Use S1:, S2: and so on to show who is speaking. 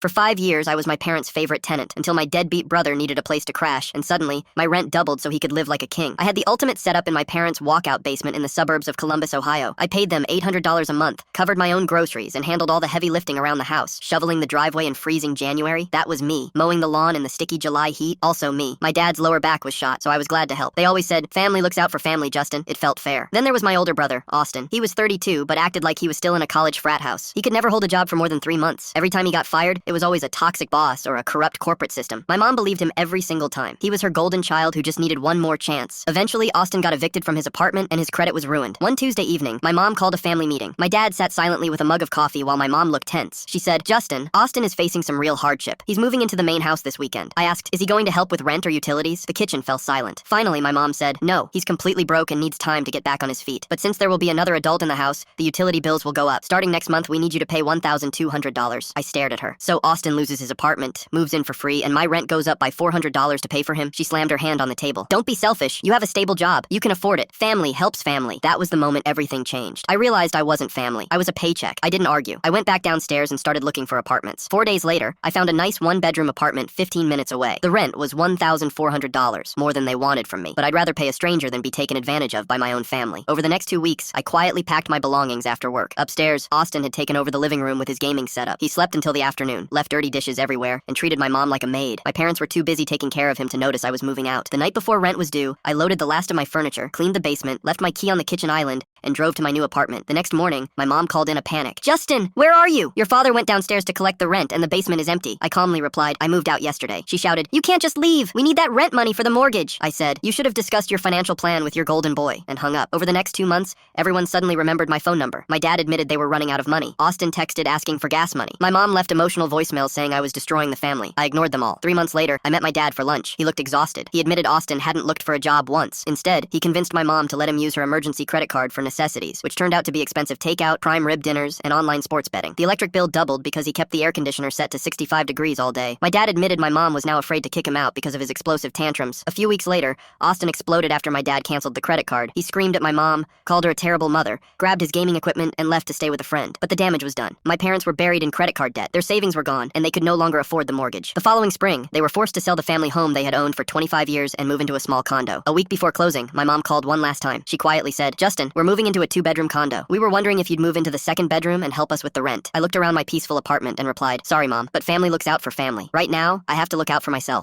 S1: For 5 years, I was my parents' favorite tenant until my deadbeat brother needed a place to crash, and suddenly, my rent doubled so he could live like a king. I had the ultimate setup in my parents' walkout basement in the suburbs of Columbus, Ohio. I paid them $800 a month, covered my own groceries, and handled all the heavy lifting around the house. Shoveling the driveway in freezing January, that was me. Mowing the lawn in the sticky July heat, also me. My dad's lower back was shot, so I was glad to help. They always said, "Family looks out for family, Justin." It felt fair. Then there was my older brother, Austin. He was 32, but acted like he was still in a college frat house. He could never hold a job for more than 3 months. Every time he got fired, it was always a toxic boss or a corrupt corporate system. My mom believed him every single time. He was her golden child who just needed one more chance. Eventually, Austin got evicted from his apartment and his credit was ruined. One Tuesday evening, my mom called a family meeting. My dad sat silently with a mug of coffee while my mom looked tense. She said, "Justin, Austin is facing some real hardship. He's moving into the main house this weekend." I asked, "Is he going to help with rent or utilities?" The kitchen fell silent. Finally, my mom said, "No, he's completely broke and needs time to get back on his feet. But since there will be another adult in the house, the utility bills will go up. Starting next month, we need you to pay $1,200. I stared at her. "So Austin loses his apartment, moves in for free, and my rent goes up by $400 to pay for him?" She slammed her hand on the table. "Don't be selfish. You have a stable job. You can afford it. Family helps family." That was the moment everything changed. I realized I wasn't family. I was a paycheck. I didn't argue. I went back downstairs and started looking for apartments. 4 days later, I found a nice one-bedroom apartment 15 minutes away. The rent was $1,400, more than they wanted from me, but I'd rather pay a stranger than be taken advantage of by my own family. Over the next 2 weeks, I quietly packed my belongings after work. Upstairs, Austin had taken over the living room with his gaming setup. He slept until the afternoon, left dirty dishes everywhere, and treated my mom like a maid. My parents were too busy taking care of him to notice I was moving out. The night before rent was due, I loaded the last of my furniture, cleaned the basement, left my key on the kitchen island, and drove to my new apartment. The next morning, my mom called in a panic. "Justin, where are you? Your father went downstairs to collect the rent and the basement is empty." I calmly replied, "I moved out yesterday." She shouted, "You can't just leave. We need that rent money for the mortgage." I said, "You should have discussed your financial plan with your golden boy," and hung up. Over the next 2 months, everyone suddenly remembered my phone number. My dad admitted they were running out of money. Austin texted asking for gas money. My mom left emotional voicemails saying I was destroying the family. I ignored them all. 3 months later, I met my dad for lunch. He looked exhausted. He admitted Austin hadn't looked for a job once. Instead, he convinced my mom to let him use her emergency credit card for necessities, which turned out to be expensive takeout, prime rib dinners, and online sports betting. The electric bill doubled because he kept the air conditioner set to 65 degrees all day. My dad admitted my mom was now afraid to kick him out because of his explosive tantrums. A few weeks later, Austin exploded after my dad canceled the credit card. He screamed at my mom, called her a terrible mother, grabbed his gaming equipment, and left to stay with a friend. But the damage was done. My parents were buried in credit card debt. Their savings were gone, and they could no longer afford the mortgage. The following spring, they were forced to sell the family home they had owned for 25 years and move into a small condo. A week before closing, my mom called one last time. She quietly said, "Justin, we're moving into a 2-bedroom condo. We were wondering if you'd move into the second bedroom and help us with the rent." I looked around my peaceful apartment and replied, "Sorry, Mom, but family looks out for family. Right now, I have to look out for myself."